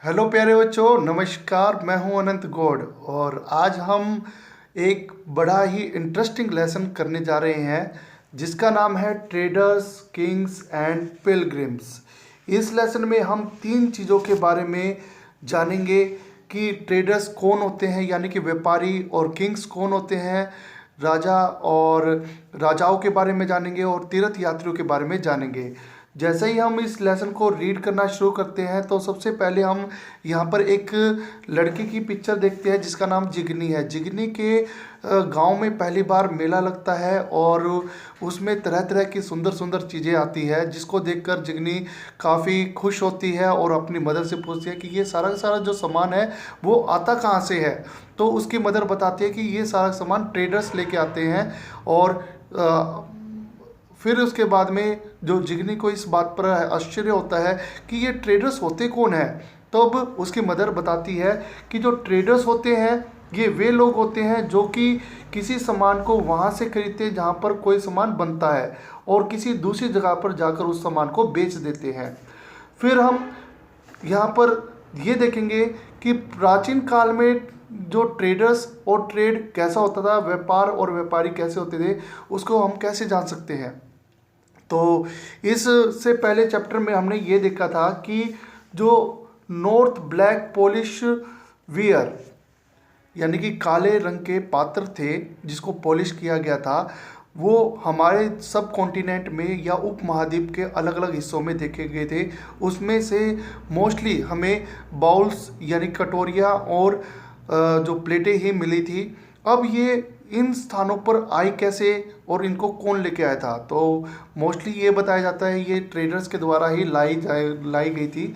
Hello प्यारे बच्चों, नमस्कार। मैं हूं अनंत गौड़ और आज हम एक बड़ा ही इंटरेस्टिंग लेसन करने जा रहे हैं जिसका नाम है ट्रेडर्स, किंग्स एंड पिलग्रिम्स। इस लेसन में हम तीन चीज़ों के बारे में जानेंगे कि ट्रेडर्स कौन होते हैं यानी कि व्यापारी, और किंग्स कौन होते हैं, राजा और राजाओं के बारे में जानेंगे, और तीर्थ यात्रियों के बारे में जानेंगे। जैसे ही हम इस लेसन को रीड करना शुरू करते हैं तो सबसे पहले हम यहाँ पर एक लड़के की पिक्चर देखते हैं जिसका नाम जिगनी है। जिगनी के गांव में पहली बार मेला लगता है और उसमें तरह तरह की सुंदर सुंदर चीज़ें आती है, जिसको देखकर जिगनी काफ़ी खुश होती है और अपनी मदर से पूछती है कि ये सारा का सारा जो सामान है वो आता कहाँ से है। तो उसकी मदर बताती है कि ये सारा सामान ट्रेडर्स लेके आते हैं। और फिर उसके बाद में जो जिगनी को इस बात पर आश्चर्य होता है कि ये ट्रेडर्स होते कौन है। तब उसकी मदर बताती है कि जो ट्रेडर्स होते हैं ये वे लोग होते हैं जो कि किसी सामान को वहाँ से खरीदते हैं जहाँ पर कोई सामान बनता है और किसी दूसरी जगह पर जाकर उस सामान को बेच देते हैं। फिर हम यहाँ पर ये देखेंगे कि प्राचीन काल में जो ट्रेडर्स और ट्रेड कैसा होता था, व्यापार और व्यापारी कैसे होते थे, उसको हम कैसे जान सकते हैं। तो इससे पहले चैप्टर में हमने ये देखा था कि जो नॉर्थ ब्लैक पॉलिश वियर यानी कि काले रंग के पात्र थे जिसको पॉलिश किया गया था, वो हमारे सब कॉन्टिनेंट में या उपमहाद्वीप के अलग अलग हिस्सों में देखे गए थे। उसमें से मोस्टली हमें बाउल्स यानी कटोरियाँ और जो प्लेटें ही मिली थी। अब ये इन स्थानों पर आई कैसे और इनको कौन लेके आया था, तो मोस्टली ये बताया जाता है ये ट्रेडर्स के द्वारा ही लाई गई थी।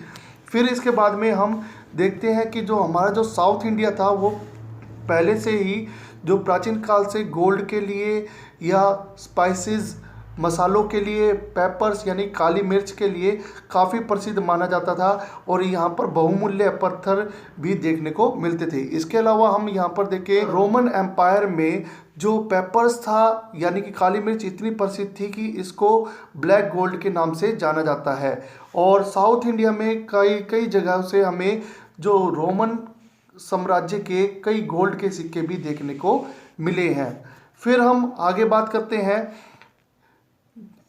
फिर इसके बाद में हम देखते हैं कि जो हमारा जो साउथ इंडिया था वो पहले से ही जो प्राचीन काल से गोल्ड के लिए या स्पाइसेस मसालों के लिए, पेपर्स यानी काली मिर्च के लिए काफ़ी प्रसिद्ध माना जाता था और यहाँ पर बहुमूल्य पत्थर भी देखने को मिलते थे। इसके अलावा हम यहाँ पर देखें रोमन एम्पायर में जो पेपर्स था यानी कि काली मिर्च इतनी प्रसिद्ध थी कि इसको ब्लैक गोल्ड के नाम से जाना जाता है। और साउथ इंडिया में कई कई जगहों से हमें जो रोमन साम्राज्य के कई गोल्ड के सिक्के भी देखने को मिले हैं। फिर हम आगे बात करते हैं।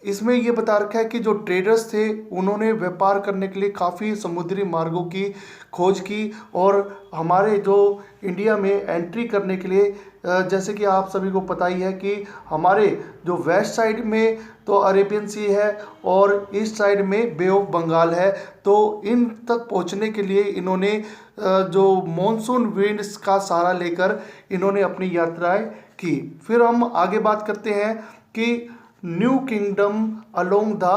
इसमें ये बता रखा है कि जो ट्रेडर्स थे उन्होंने व्यापार करने के लिए काफ़ी समुद्री मार्गों की खोज की और हमारे जो इंडिया में एंट्री करने के लिए जैसे कि आप सभी को पता ही है कि हमारे जो वेस्ट साइड में तो अरेबियन सी है और ईस्ट साइड में बे ऑफ बंगाल है। तो इन तक पहुंचने के लिए इन्होंने जो मॉनसून विंड्स का सहारा लेकर इन्होंने अपनी यात्राएं की। फिर हम आगे बात करते हैं कि new kingdom along the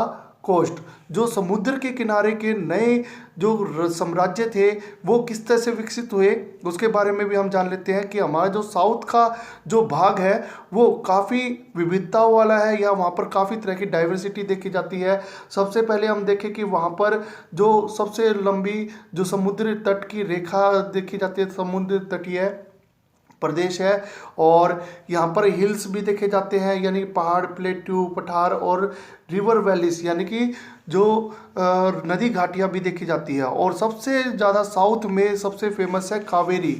coast, जो समुद्र के किनारे के नए जो साम्राज्य थे वो किस तरह से विकसित हुए उसके बारे में भी हम जान लेते हैं कि हमारा जो साउथ का जो भाग है वो काफ़ी विविधता वाला है या वहाँ पर काफ़ी तरह की डाइवर्सिटी देखी जाती है। सबसे पहले हम देखें कि वहाँ पर जो सबसे लंबी जो समुद्र तट की रेखा देखी जाती है, समुद्र तटीय प्रदेश है और यहाँ पर हिल्स भी देखे जाते हैं यानी पहाड़, प्लेट्यू, पठार और रिवर वैलीज यानी कि जो नदी घाटियाँ भी देखी जाती है। और सबसे ज़्यादा साउथ में सबसे फेमस है कावेरी।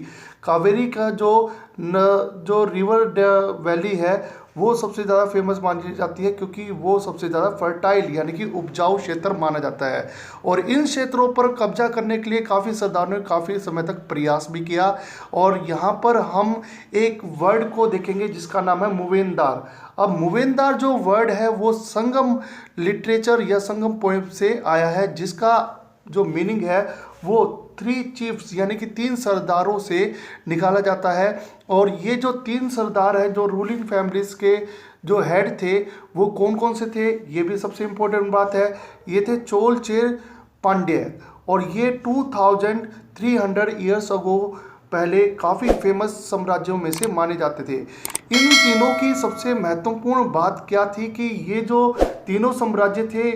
कावेरी का जो रिवर वैली है वो सबसे ज़्यादा फेमस मानी जाती है क्योंकि वो सबसे ज़्यादा फर्टाइल यानी कि उपजाऊ क्षेत्र माना जाता है। और इन क्षेत्रों पर कब्जा करने के लिए काफ़ी सरदारों ने काफ़ी समय तक प्रयास भी किया। और यहाँ पर हम एक वर्ड को देखेंगे जिसका नाम है मुवेंदार। अब मुवेंदार जो वर्ड है वो संगम लिटरेचर या संगम पोएम से आया है, जिसका जो मीनिंग है वो थ्री चीफ्स यानी कि तीन सरदारों से निकाला जाता है। और ये जो तीन सरदार हैं जो रूलिंग फैमिलीज के जो हेड थे वो कौन कौन से थे, ये भी सबसे इम्पोर्टेंट बात है। ये थे चोल, चेर, पांड्य और ये 2300 ईयर्स अगो पहले काफ़ी फेमस साम्राज्यों में से माने जाते थे। इन तीनों की सबसे महत्वपूर्ण बात क्या थी कि ये जो तीनों साम्राज्य थे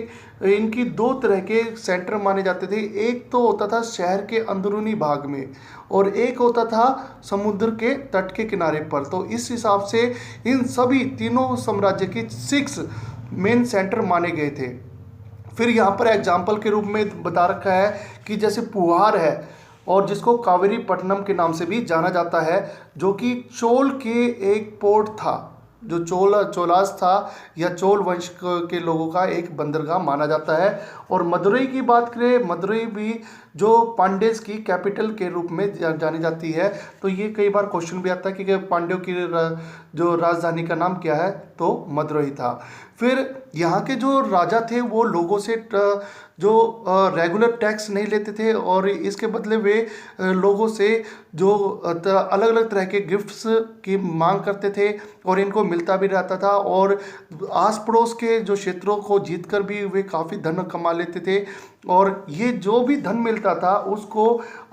इनकी दो तरह के सेंटर माने जाते थे। एक तो होता था शहर के अंदरूनी भाग में और एक होता था समुद्र के तट के किनारे पर। तो इस हिसाब से इन सभी तीनों साम्राज्य के 6 मेन सेंटर माने गए थे। फिर यहाँ पर एग्जाम्पल के रूप में बता रखा है कि जैसे पुहार है, और जिसको कावेरी पट्टनम के नाम से भी जाना जाता है, जो कि चोल के एक पोर्ट था, जो चोलास था या चोल वंश के लोगों का एक बंदरगाह माना जाता है। और मदुरई की बात करें, मदुरई भी जो पांड्यस की कैपिटल के रूप में जानी जाती है। तो ये कई बार क्वेश्चन भी आता है कि पांड्यों की जो राजधानी का नाम क्या है, तो मदुरई था। फिर यहाँ के जो राजा थे वो लोगों से जो रेगुलर टैक्स नहीं लेते थे, और इसके बदले वे लोगों से जो अलग अलग तरह के गिफ्ट्स की मांग करते थे, और इनको मिलता भी रहता था। और आस पड़ोस के जो क्षेत्रों को जीतकर भी वे काफ़ी धन कमा लेते थे, और ये जो भी धन मिलता था उसको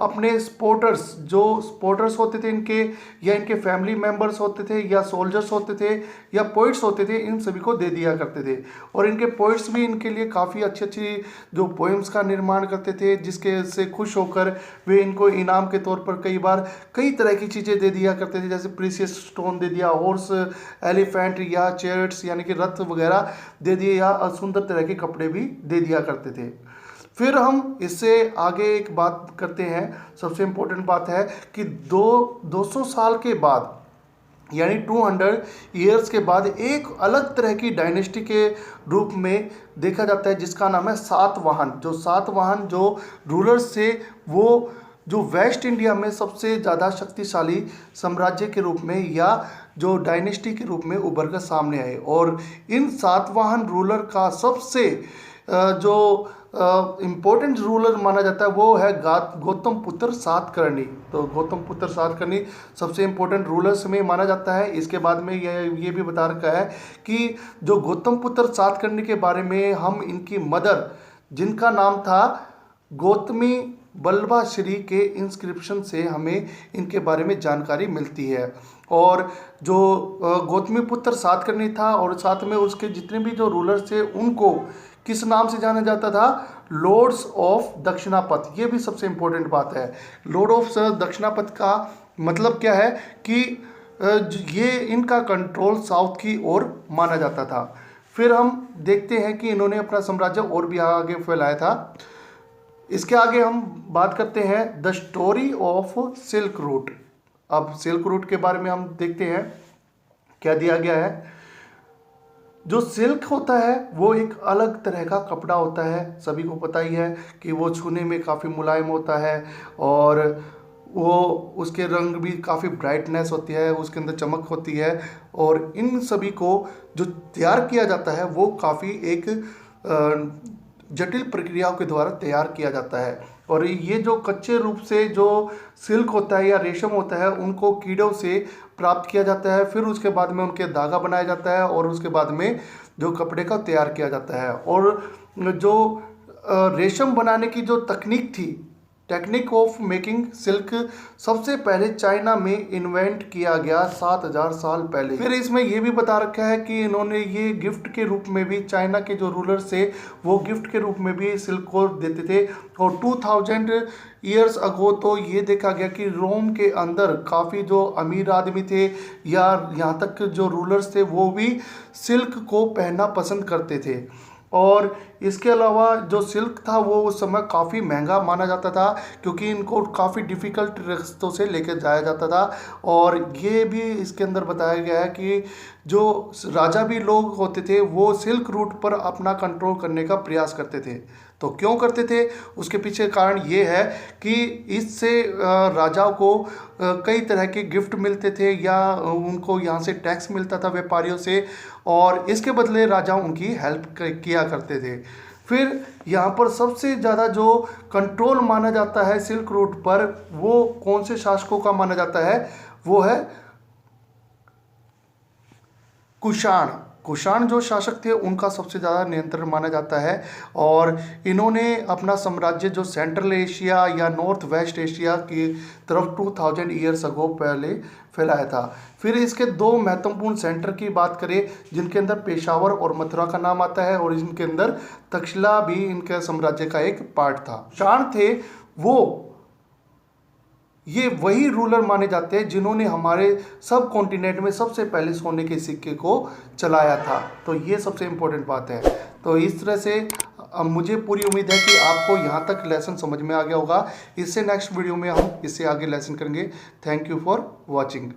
अपने स्पोर्टर्स होते थे इनके, या इनके फैमिली मेंबर्स होते थे, या सोल्जर्स होते थे, या पोइट्स होते थे, इन सभी को दे दिया करते थे। और इनके पोइट्स भी इनके लिए काफ़ी अच्छी अच्छी जो पोएम्स का निर्माण करते थे, जिसके से खुश होकर वे इनको इनाम के तौर पर कई तरह की चीज़ें दे दिया करते थे, जैसे प्रीशियस स्टोन दे दिया, हॉर्स, एलिफेंट या चेयर्स यानी कि रथ वगैरह दे दिए, या सुंदर तरह के कपड़े भी दे दिया करते थे। फिर हम इससे आगे एक बात करते हैं। सबसे इम्पोर्टेंट बात है कि 200 साल के बाद, यानी 200 ईयर्स के बाद, एक अलग तरह की डायनेस्टी के रूप में देखा जाता है, जिसका नाम है सातवाहन। जो सातवाहन जो रूलर्स थे, वो जो वेस्ट इंडिया में सबसे ज़्यादा शक्तिशाली साम्राज्य के रूप में या जो डायनेस्टी के रूप में उभर कर सामने आए। और इन सातवाहन रूलर का सबसे जो इम्पोर्टेंट रूलर माना जाता है वो है गौतम पुत्र सातकर्णी। तो गौतम पुत्र सातकर्णी सबसे इम्पोर्टेंट रूलर्स में माना जाता है। इसके बाद में ये भी बता रखा है कि जो गौतम पुत्र सातकर्णी के बारे में हम इनकी मदर, जिनका नाम था गौतमी बल्लभा श्री, के इंस्क्रिप्शन से हमें इनके बारे में जानकारी मिलती है। और जो गौतमी पुत्र सातकर्णी था, और साथ में उसके जितने भी जो रूलर्स थे, उनको किस नाम से जाना जाता था? Lords of Dakshinapatha. ये भी सबसे इंपॉर्टेंट बात है। लॉर्ड ऑफ दक्षिणापथ का मतलब क्या है कि ये इनका कंट्रोल साउथ की ओर माना जाता था। फिर हम देखते हैं कि इन्होंने अपना साम्राज्य और भी आगे फैलाया था। इसके आगे हम बात करते हैं the story of silk route. अब सिल्क रूट के बारे में हम देखते हैं क्या दिया गया है। जो सिल्क होता है वो एक अलग तरह का कपड़ा होता है। सभी को पता ही है कि वो छूने में काफ़ी मुलायम होता है, और वो उसके रंग भी काफ़ी ब्राइटनेस होती है, उसके अंदर चमक होती है। और इन सभी को जो तैयार किया जाता है वो काफ़ी एक जटिल प्रक्रियाओं के द्वारा तैयार किया जाता है। और ये जो कच्चे रूप से जो सिल्क होता है या रेशम होता है, उनको कीड़ों से प्राप्त किया जाता है। फिर उसके बाद में उनके धागा बनाया जाता है, और उसके बाद में जो कपड़े का तैयार किया जाता है। और जो रेशम बनाने की जो तकनीक थी, टेक्निक ऑफ मेकिंग सिल्क, सबसे पहले चाइना में इन्वेंट किया गया 7000 साल पहले। फिर इसमें यह भी बता रखा है कि इन्होंने ये गिफ्ट के रूप में भी, चाइना के जो रूलर्स थे वो गिफ्ट के रूप में भी सिल्क को देते थे। और 2000 ईयर्स अगो तो ये देखा गया कि रोम के अंदर काफ़ी जो अमीर आदमी थे या यहाँ तक जो रूलर्स थे वो भी सिल्क को पहनना पसंद करते थे। और इसके अलावा जो सिल्क था वो उस समय काफ़ी महंगा माना जाता था, क्योंकि इनको काफ़ी डिफ़िकल्ट रास्तों से लेकर जाया जाता था। और ये भी इसके अंदर बताया गया है कि जो राजा भी लोग होते थे वो सिल्क रूट पर अपना कंट्रोल करने का प्रयास करते थे। तो क्यों करते थे, उसके पीछे कारण ये है कि इससे राजाओं को कई तरह के गिफ्ट मिलते थे, या उनको यहाँ से टैक्स मिलता था व्यापारियों से, और इसके बदले राजा उनकी हेल्प किया करते थे। फिर यहाँ पर सबसे ज़्यादा जो कंट्रोल माना जाता है सिल्क रूट पर, वो कौन से शासकों का माना जाता है? वो है कुषाण जो शासक थे उनका सबसे ज़्यादा नियंत्रण माना जाता है। और इन्होंने अपना साम्राज्य जो सेंट्रल एशिया या नॉर्थ वेस्ट एशिया की तरफ 2000 ईयर्स अगो पहले फैलाया था। फिर इसके दो महत्वपूर्ण सेंटर की बात करें, जिनके अंदर पेशावर और मथुरा का नाम आता है, और इनके अंदर तक्षशिला भी इनके साम्राज्य का एक पार्ट था। कुषाण थे वो ये वही रूलर माने जाते हैं जिन्होंने हमारे सब कॉन्टिनेंट में सबसे पहले सोने के सिक्के को चलाया था। तो ये सबसे इम्पोर्टेंट बात है। तो इस तरह से अब मुझे पूरी उम्मीद है कि आपको यहाँ तक लेसन समझ में आ गया होगा। इससे नेक्स्ट वीडियो में हम इससे आगे लेसन करेंगे। Thank you for watching.